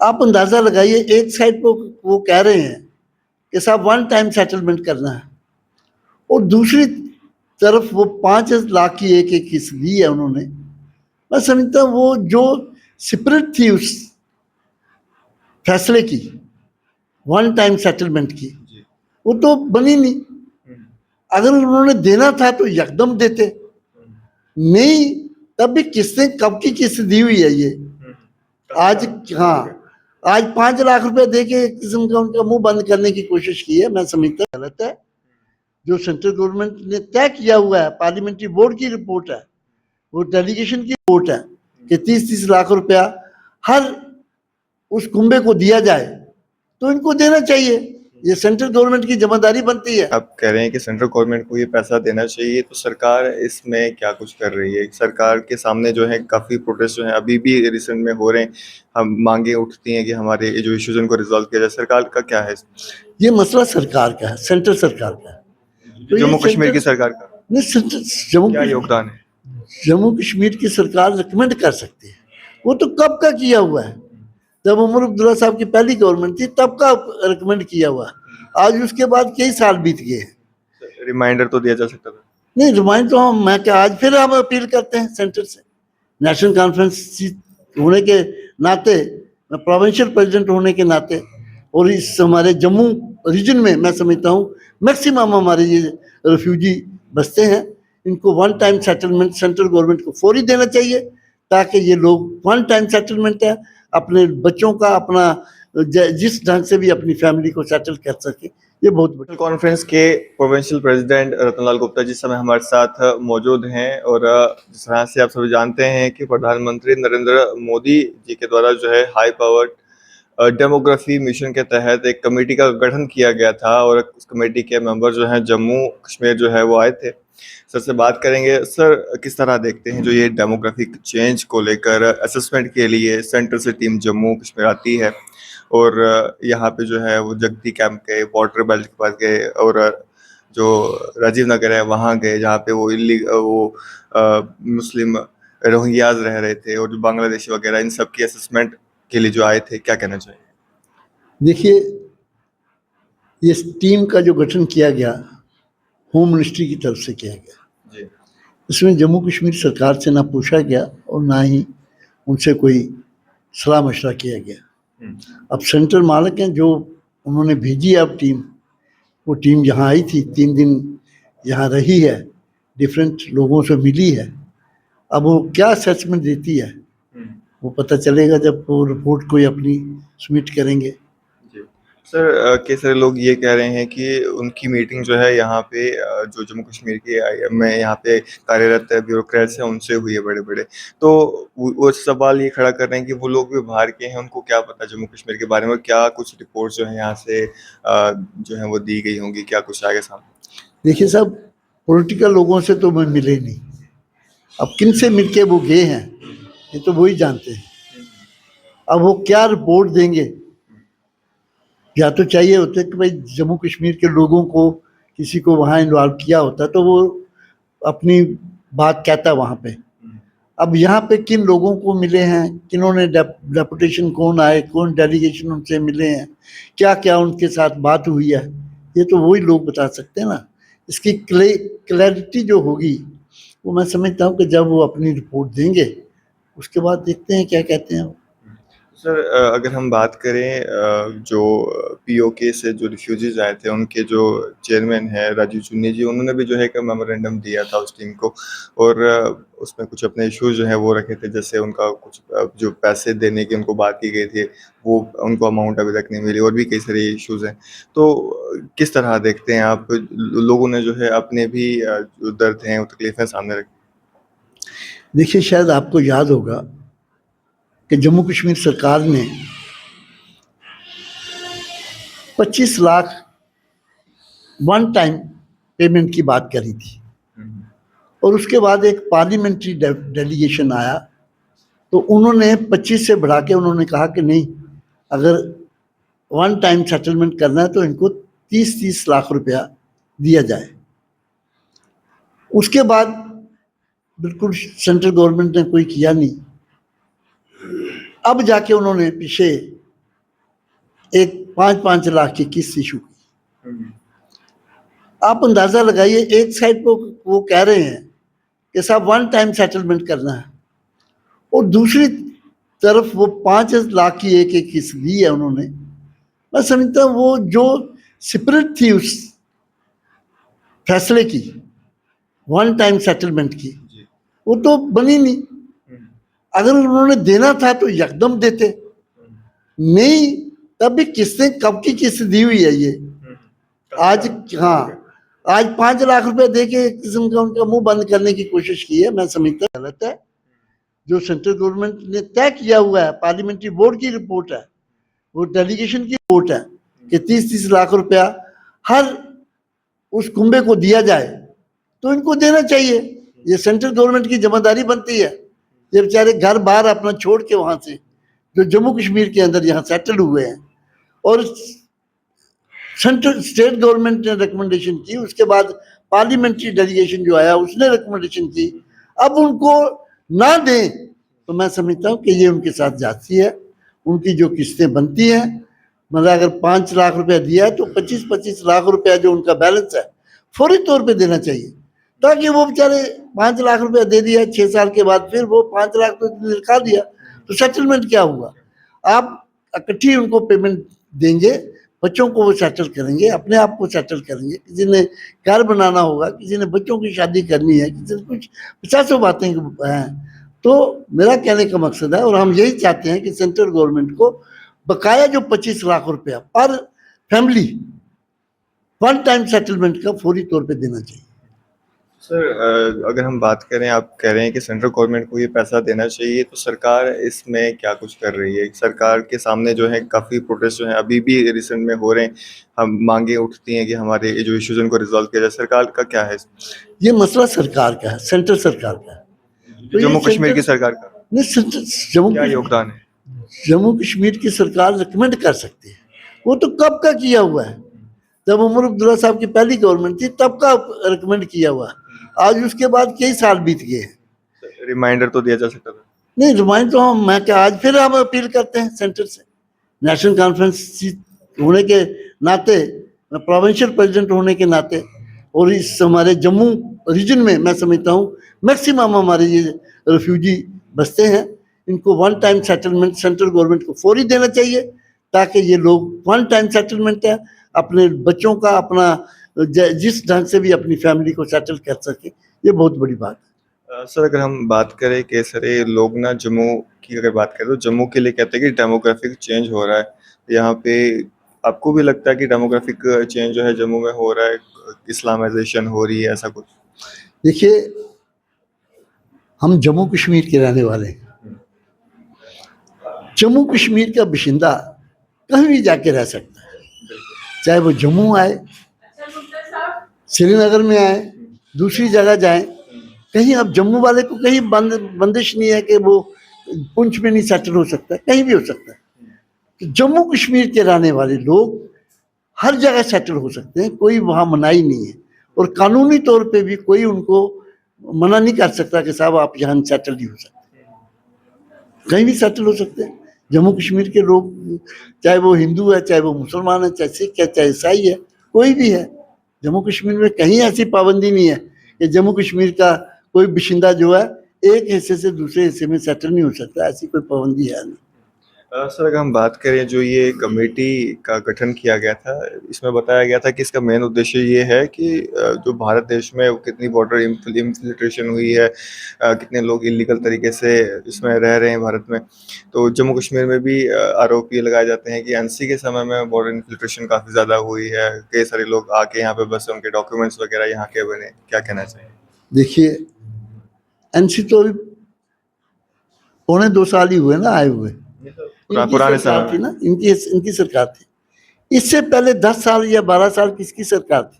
आप अंदाजा लगाइए, एक साइड पर वो कह रहे हैं कि साहब वन टाइम सेटलमेंट करना है, और दूसरी तरफ वो 5 लाख की एक किस्त दी है उन्होंने। मैं समझता हूँ वो जो स्पिरिट थी उस फैसले की, वन टाइम सेटलमेंट की, वो तो बनी नहीं। अगर उन्होंने देना था तो यकदम देते, नहीं तब भी किस्तें कब की किस्त दी हुई है ये आज। हाँ, आज 5 लाख रुपए दे के एक किस्म का उनका मुंह बंद करने की कोशिश की है। मैं समझता हूँ गलत है। जो सेंट्रल गवर्नमेंट ने तय किया हुआ है, पार्लियामेंट्री बोर्ड की रिपोर्ट है, वो डेलीगेशन की रिपोर्ट है कि 30-30 लाख रुपया हर उस कुंबे को दिया जाए, तो इनको देना चाहिए। ये सेंट्रल गवर्नमेंट की जिम्मेदारी बनती है। आप कह रहे हैं कि सेंट्रल गवर्नमेंट को ये पैसा देना चाहिए, तो सरकार इसमें क्या कुछ कर रही है? सरकार के सामने जो है काफ़ी प्रोटेस्ट जो है अभी भी रिसेंट में हो रहे हैं, हम मांगे उठती हैं कि हमारे जो इश्यूज उनको रिजॉल्व किया जाए। सरकार का क्या है? ये मसला सरकार का है, सेंट्रल सरकार का है। तो जम्मू कश्मीर की सरकार का नहीं, क्या योगदान है? जम्मू कश्मीर की सरकार रिकमेंड कर सकती है। वो तो कब का किया हुआ है, जब उमर अब्दुल्ला साहब की पहली गवर्नमेंट थी तब का रिकमेंड किया हुआ है। आज उसके बाद कई साल बीत गए हैं। रिमाइंडर तो दिया जा सकता था। नहीं, रिमाइंड तो मैं क्या, आज फिर हम अपील करते हैं सेंटर से। नेशनल कॉन्फ्रेंस होने के नाते, प्रोविंशियल प्रेसिडेंट होने के नाते, और इस हमारे जम्मू रीजन में मैं समझता हूँ मैक्सिमम हमारे ये रेफ्यूजी बसते हैं, इनको one time settlement central government को फौरी देना चाहिए, ताकि ये लोग वन टाइम सेटलमेंट है, अपने बच्चों का, अपना जिस ढंग से भी अपनी फैमिली को सेटल कर सके। ये बहुत बड़ी कॉन्फ्रेंस के प्रोविंशियल प्रेसिडेंट रतनलाल गुप्ता जी समय हमारे साथ मौजूद हैं, और जिस तरह से आप सभी जानते हैं कि प्रधानमंत्री नरेंद्र मोदी जी के द्वारा जो है हाई पावर्ड डेमोग्राफी मिशन के तहत एक कमेटी का गठन किया गया था, और उस कमेटी के मेंबर जो हैं जम्मू कश्मीर जो है वो आए थे। सर से बात करेंगे। सर, किस तरह देखते हैं जो ये डेमोग्राफिक चेंज को लेकर असेसमेंट के लिए सेंटर से टीम जम्मू कश्मीर आती है, और यहाँ पे जो है वो जगती कैंप गए, बॉर्डर बेल्ट के पास गए, और जो राजीव नगर है वहाँ गए, जहाँ पे वो मुस्लिम रोहिंग्याज रह रहे थे, और जो बांग्लादेशी वगैरह, इन सब की असेसमेंट के लिए जो आए थे। क्या कहना चाहिए? देखिए, ये टीम का जो गठन किया गया होम मिनिस्ट्री की तरफ से किया गया जी। इसमें जम्मू कश्मीर सरकार से ना पूछा गया और ना ही उनसे कोई सलाह मशवरा किया गया। अब सेंट्रल मालिक हैं, जो उन्होंने भेजी है अब टीम, वो टीम यहाँ आई थी, 3 दिन यहाँ रही है, डिफरेंट लोगों से मिली है। अब वो क्या असेसमेंट देती है वो पता चलेगा जब वो रिपोर्ट कोई अपनी सबमिट करेंगे। जी। सर, कई सारे लोग ये कह रहे हैं कि उनकी मीटिंग जो है यहाँ पे जो जम्मू कश्मीर के IM में यहाँ पे कार्यरत ब्यूरोक्रेट्स हैं उनसे हुई है बड़े-बड़े। तो वो सवाल ये खड़ा कर रहे हैं कि वो लोग भी बाहर के हैं, उनको क्या पता जम्मू कश्मीर के बारे में, क्या कुछ रिपोर्ट्स जो है यहाँ से जो है वो दी गई होंगी, क्या कुछ आएगा सामने? देखिए साहब, पॉलिटिकल लोगों से तो मैं मिले नहीं, अब किन से मिलके वो गए हैं ये तो वही जानते हैं। अब वो क्या रिपोर्ट देंगे, या तो चाहिए होता है कि भाई जम्मू कश्मीर के लोगों को किसी को वहाँ इन्वॉल्व किया होता तो वो अपनी बात कहता वहाँ पे। अब यहाँ पे किन लोगों को मिले हैं, किन्होंने डेपुटेशन, कौन आए, कौन डेलीगेशन उनसे मिले हैं, क्या क्या उनके साथ बात हुई है, ये तो वही लोग बता सकते हैं ना। इसकी क्लैरिटी जो होगी वो मैं समझता हूँ कि जब वो अपनी रिपोर्ट देंगे उसके बाद देखते हैं क्या कहते हैं। सर, अगर हम बात करें जो POK से जो रिफ्यूजीज आए थे उनके जो चेयरमैन हैं राजीव चुन्नी जी, उन्होंने भी जो है एक मेमोरेंडम दिया था उस टीम को, और उसमें कुछ अपने इश्यूज जो है वो रखे थे, जैसे उनका कुछ जो पैसे देने की उनको बात की गई थी वो उनको अमाउंट अभी तक नहीं मिली, और भी कई सारे इश्यूज हैं। तो किस तरह देखते हैं आप, लोगों ने जो है अपने भी जो दर्द हैं वो तकलीफें सामने रखी? देखिए, शायद आपको याद होगा कि जम्मू कश्मीर सरकार ने 25 लाख वन टाइम पेमेंट की बात करी थी, और उसके बाद एक पार्लियामेंट्री डेलीगेशन आया तो उन्होंने 25 से बढ़ा के उन्होंने कहा कि नहीं, अगर वन टाइम सेटलमेंट करना है तो इनको 30-30 लाख रुपया दिया जाए। उसके बाद बिल्कुल सेंट्रल गवर्नमेंट ने कोई किया नहीं। अब जाके उन्होंने पीछे एक 5-5 लाख की किस्त इशू की। आप अंदाजा लगाइए, एक साइड पर वो कह रहे हैं कि साहब वन टाइम सेटलमेंट करना है, और दूसरी तरफ वो 5 लाख की एक एक किस्त दी है उन्होंने। मैं समझता हूँ वो जो स्पिरिट थी उस फैसले की, वन टाइम सेटलमेंट की, वो तो बनी नहीं। अगर उन्होंने देना था तो यकदम देते, नहीं तब भी किस्तें कब की किस्त दी हुई है ये आज। हाँ, आज 5 लाख रुपए दे के एक किस्म का उनका मुंह बंद करने की कोशिश की है। मैं समझता हूं गलत है। जो सेंट्रल गवर्नमेंट ने तय किया हुआ है, पार्लियामेंट्री बोर्ड की रिपोर्ट है, वो डेलीगेशन की रिपोर्ट है कि 30-30 लाख रुपया हर उस कुंबे को दिया जाए, तो इनको देना चाहिए। ये सेंट्रल गवर्नमेंट की जिम्मेदारी बनती है। ये बेचारे घर बार अपना छोड़ के वहां से जो जम्मू कश्मीर के अंदर यहाँ सेटल हुए हैं, और सेंट्रल स्टेट गवर्नमेंट ने रिकमेंडेशन की, उसके बाद पार्लियामेंट्री डेलीगेशन जो आया उसने रिकमेंडेशन की, अब उनको ना दें तो मैं समझता हूँ कि ये उनके साथ जाती है। उनकी जो किस्तें बनती हैं, मतलब अगर 5 लाख रुपया दिया है तो 25-25 लाख रुपया जो उनका बैलेंस है फौरी तौर पे देना चाहिए, ताकि वो बेचारे 5 लाख रुपया दे दिया, 6 साल के बाद फिर वो 5 लाख तो निकाल दिया, तो सेटलमेंट क्या हुआ? आप इकट्ठी उनको पेमेंट देंगे, बच्चों को वो सेटल करेंगे, अपने आप को सेटल करेंगे। किसी ने घर बनाना होगा, किसी ने बच्चों की शादी करनी है, किसी ने कुछ 50 बातें हैं। तो मेरा कहने का मकसद है, और हम यही चाहते हैं कि सेंट्रल गवर्नमेंट को बकाया जो 25 लाख रुपया पर फैमिली वन टाइम सेटलमेंट का फौरी तौर पे देना चाहिए। सर, अगर हम बात करें, आप कह रहे हैं कि सेंट्रल गवर्नमेंट को ये पैसा देना चाहिए, तो सरकार इसमें क्या कुछ कर रही है? सरकार के सामने जो है काफ़ी प्रोटेस्ट जो है अभी भी रिसेंट में हो रहे हैं, हम मांगे उठती हैं कि हमारे ये जो इश्यूज उनको रिजॉल्व किया जाए। सरकार का क्या है? ये मसला सरकार का है, सेंट्रल सरकार का है। तो जम्मू कश्मीर की सरकार का नहीं, क्या योगदान है? जम्मू कश्मीर की सरकार रिकमेंड कर सकती है। वो तो कब का किया हुआ है, जब उमर अब्दुल्ला साहब की पहली गवर्नमेंट थी तब का रिकमेंड किया हुआ है। आज उसके बाद कई साल बीत गए हैं। रिमाइंडर तो दिया जा सकता था। नहीं, रिमाइंड तो हम, मैं क्या, आज फिर हम अपील करते हैं सेंटर से, नेशनल कॉन्फ्रेंस होने के नाते, प्रोविंशियल प्रेसिडेंट होने के नाते, और इस हमारे जम्मू रीजन में मैं समझता हूँ मैक्सिमम हमारे ये रेफ्यूजी बसते हैं, इनको one time settlement central government को फौरी देना चाहिए, ताकि ये लोग वन टाइम सेटलमेंट है, अपने बच्चों का, अपना जिस ढंग से भी अपनी फैमिली को सेटल कर सके। ये बहुत बड़ी बात है। सर, अगर हम बात करें कि सर ये लोग ना जम्मू की अगर बात करें तो जम्मू के लिए कहते हैं कि डेमोग्राफिक चेंज हो रहा है यहाँ पे। आपको भी लगता है कि डेमोग्राफिक चेंज जो है जम्मू में हो रहा है, इस्लामाइजेशन हो रही है, ऐसा कुछ? देखिए, हम जम्मू कश्मीर के रहने वाले हैं। जम्मू कश्मीर का बाशिंदा कहीं भी जाके रह सकता है, चाहे वो जम्मू आए, श्रीनगर में आए, दूसरी जगह जाए, कहीं अब जम्मू वाले को कहीं बंदिश नहीं है कि वो पुंछ में नहीं सेटल हो सकता, कहीं भी हो सकता है। तो जम्मू कश्मीर के रहने वाले लोग हर जगह सेटल हो सकते हैं, कोई वहाँ मनाही नहीं है, और कानूनी तौर पे भी कोई उनको मना नहीं कर सकता कि साहब आप यहाँ सेटल नहीं हो सकते, कहीं भी सेटल हो सकते हैं। जम्मू कश्मीर के लोग, चाहे वो हिंदू है, चाहे वो मुसलमान है, चाहे सिख है, चाहे ईसाई है, कोई भी है, जम्मू कश्मीर में कहीं ऐसी पाबंदी नहीं है कि जम्मू कश्मीर का कोई बाशिंदा जो है एक हिस्से से दूसरे हिस्से में सेटल नहीं हो सकता, ऐसी कोई पाबंदी है नहीं। सर, अगर हम बात करें, जो ये कमेटी का गठन किया गया था, इसमें बताया गया था कि इसका मेन उद्देश्य ये है कि जो भारत देश में कितनी बॉर्डर इन्फिल्ट्रेशन हुई है, कितने लोग इलीगल तरीके से इसमें रह रहे हैं भारत में, तो जम्मू कश्मीर में भी आरोप ये लगाए जाते हैं कि एनसी के समय में बॉर्डर इन्फिल्ट्रेशन काफ़ी ज़्यादा हुई है, कई सारे लोग आके यहाँ पे बस उनके डॉक्यूमेंट्स वगैरह यहाँ के बने। क्या कहना चाहिए? देखिए, एनसी तो अभी 1.25 साल ही हुए ना आए हुए, पुराने सरकार समय थी ना, इनकी सरकार थी। इससे पहले 10 साल या 12 साल किसकी सरकार थी?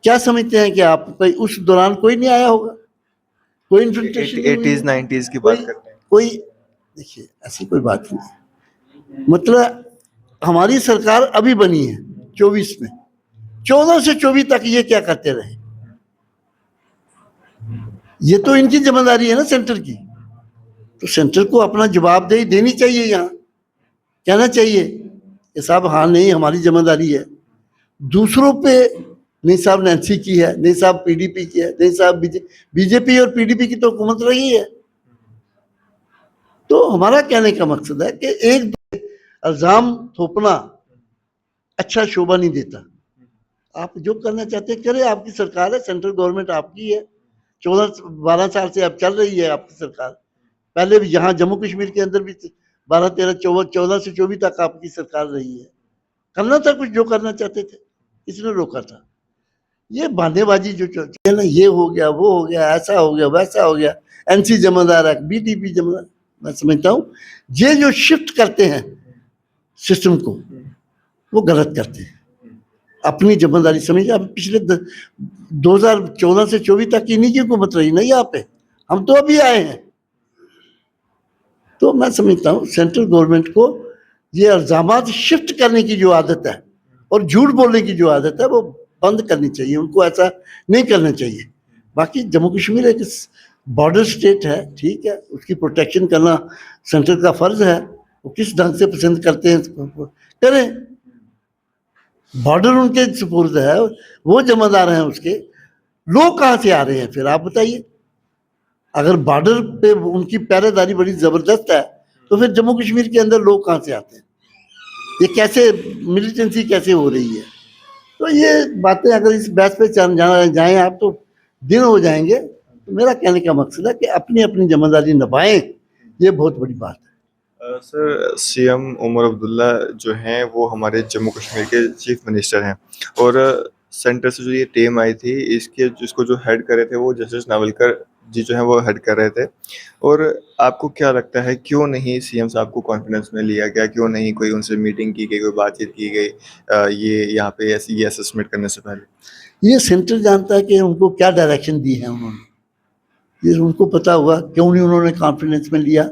क्या समझते हैं कि आप, भाई उस दौरान कोई नहीं आया होगा, कोई इन्फिल्ट्रेशन 80s 90s की बात करते हैं। कोई, देखिए ऐसी कोई बात नहीं। मतलब हमारी सरकार अभी बनी है 24 में, 14 से 24 तक ये क्या करते रहे? ये तो इनकी जिम्मेदारी है ना सेंटर की, तो सेंटर को अपना जवाबदेही देनी चाहिए, यहाँ कहना चाहिए कि साहब हाँ नहीं हमारी जिम्मेदारी है। दूसरों पे नहीं साहब ने एनसी की है, नहीं साहब पीडीपी की है, नहीं साहब बीजेपी और पीडीपी की तो हुकूमत रही है। तो हमारा कहने का मकसद है कि एक इल्जाम थोपना अच्छा शोभा नहीं देता। आप जो करना चाहते हैं करें, आपकी सरकार है, सेंट्रल गवर्नमेंट आपकी है, 14-12 साल से अब चल रही है आपकी सरकार। पहले भी यहाँ जम्मू कश्मीर के अंदर भी 12-13-14 से 24 तक आपकी सरकार रही है। करना था कुछ जो करना चाहते थे, किसने रोका था? ये बहानेबाजी जो चलती है ना, ये हो गया वो हो गया ऐसा हो गया वैसा हो गया, एनसी जिम्मेदार है, बीटीपी जिम्मेदार, मैं समझता हूँ ये जो शिफ्ट करते हैं सिस्टम को वो गलत करते हैं। अपनी जिम्मेदारी समझिए। अब पिछले 2014 से 24 तक इन्हीं की हुकूमत रही ना यहाँ पे, हम तो अभी आए हैं। तो मैं समझता हूँ सेंट्रल गवर्नमेंट को ये इल्जामात शिफ्ट करने की जो आदत है और झूठ बोलने की जो आदत है वो बंद करनी चाहिए, उनको ऐसा नहीं करना चाहिए। बाकी जम्मू कश्मीर एक बॉर्डर स्टेट है, ठीक है, उसकी प्रोटेक्शन करना सेंटर का फर्ज है। वो किस ढंग से पसंद करते हैं करें, बॉर्डर उनके सुपुर्द है, वो जिम्मेदार हैं उसके। लोग कहाँ से आ रहे हैं फिर आप बताइए? अगर बॉर्डर पे उनकी पहरेदारी बड़ी जबरदस्त है तो फिर जम्मू कश्मीर के अंदर लोग कहाँ से आते हैं? ये कैसे मिलिटेंसी कैसे हो रही है? तो ये बातें अगर इस बहस पे जाएं आप तो दिन हो जाएंगे। तो मेरा कहने का मकसद है कि अपनी अपनी जिम्मेदारी निभाएं, ये बहुत बड़ी बात है। सर सीएम उमर अब्दुल्ला जो हैं वो हमारे जम्मू कश्मीर के चीफ मिनिस्टर हैं और सेंटर से जो ये टीम आई थी इसके जिसको जो हेड कर रहे थे वो जस्टिस नावलकर जी जो हैं वो हेड कर रहे थे। और आपको क्या लगता है क्यों नहीं सीएम साहब को कॉन्फिडेंस में लिया गया, क्यों नहीं कोई उनसे मीटिंग की गई, कोई बातचीत की गई ये यहाँ पे ऐसी ये असेसमेंट करने से पहले? ये सेंटर जानता है कि उनको क्या डायरेक्शन दी है उन्होंने, ये उनको पता होगा क्यों नहीं उन्होंने कॉन्फिडेंस में लिया।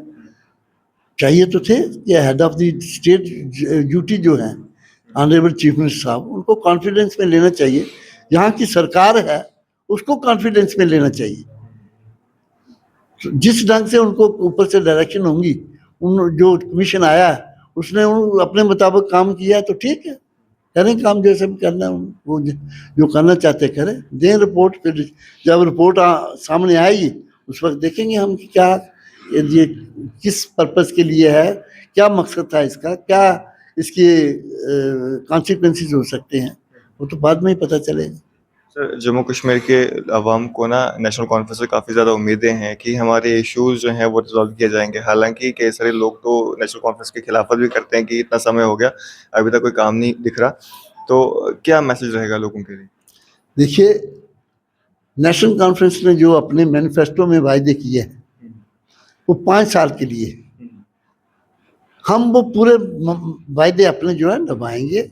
चाहिए तो थे कि head of the state duty जो है ऑनरेबल चीफ मिनिस्टर साहब, उनको कॉन्फिडेंस में लेना चाहिए। यहाँ की सरकार है उसको कॉन्फिडेंस में लेना चाहिए। तो जिस ढंग से उनको ऊपर से डायरेक्शन होंगी, उन जो कमीशन आया है उसने अपने मुताबिक काम किया तो ठीक है, करें काम जैसे भी करना है, वो जो करना चाहते करें, दें रिपोर्ट। फिर जब रिपोर्ट सामने आएगी उस वक्त देखेंगे हम कि क्या ये किस पर्पस के लिए है, क्या मकसद था इसका, क्या इसके कॉन्सिक्वेंसेस हो सकते हैं, वो तो बाद में ही पता चलेगा। सर जम्मू कश्मीर के अवाम को ना नेशनल कॉन्फ्रेंस से काफ़ी ज़्यादा उम्मीदें हैं कि हमारे इश्यूज़ जो हैं वो रिजॉल्व किए जाएंगे। हालांकि कई सारे लोग तो नेशनल कॉन्फ्रेंस की खिलाफत भी करते हैं कि इतना समय हो गया अभी तक कोई काम नहीं दिख रहा। तो क्या मैसेज रहेगा लोगों के लिए? देखिए, नेशनल कॉन्फ्रेंस ने जो अपने मैनिफेस्टो में वायदे किए हैं वो 5 साल के लिए, हम वो पूरे वायदे अपने जो है निभाएंगे।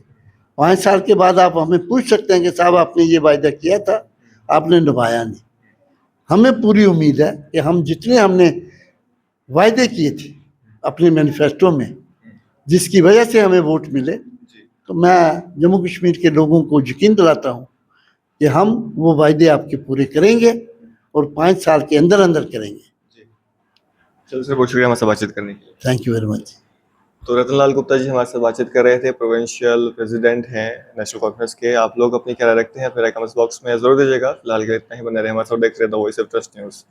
5 साल के बाद आप हमें पूछ सकते हैं कि साहब आपने ये वायदा किया था आपने निभाया नहीं। हमें पूरी उम्मीद है कि हम जितने हमने वायदे किए थे अपने मैनिफेस्टो में, जिसकी वजह से हमें वोट मिले, तो मैं जम्मू कश्मीर के लोगों को यकीन दिलाता हूँ कि हम वो वायदे आपके पूरे करेंगे और 5 साल के अंदर अंदर करेंगे। चलो सर, बहुत शुक्रिया हमारे साथ बातचीत करने के लिए। Thank you very much. तो रतनलाल गुप्ता जी हमारे साथ बातचीत कर रहे थे, प्रोविंशियल प्रेसिडेंट हैं नेशनल कॉन्फ्रेंस के। आप लोग अपनी क्या राय रखते हैं अपने कमेंट्स बॉक्स में ज़रूर दीजिएगा। फिलहाल के लिए इतना ही, बने रहे हमारे साथ, देखते रहे the voice of trust news.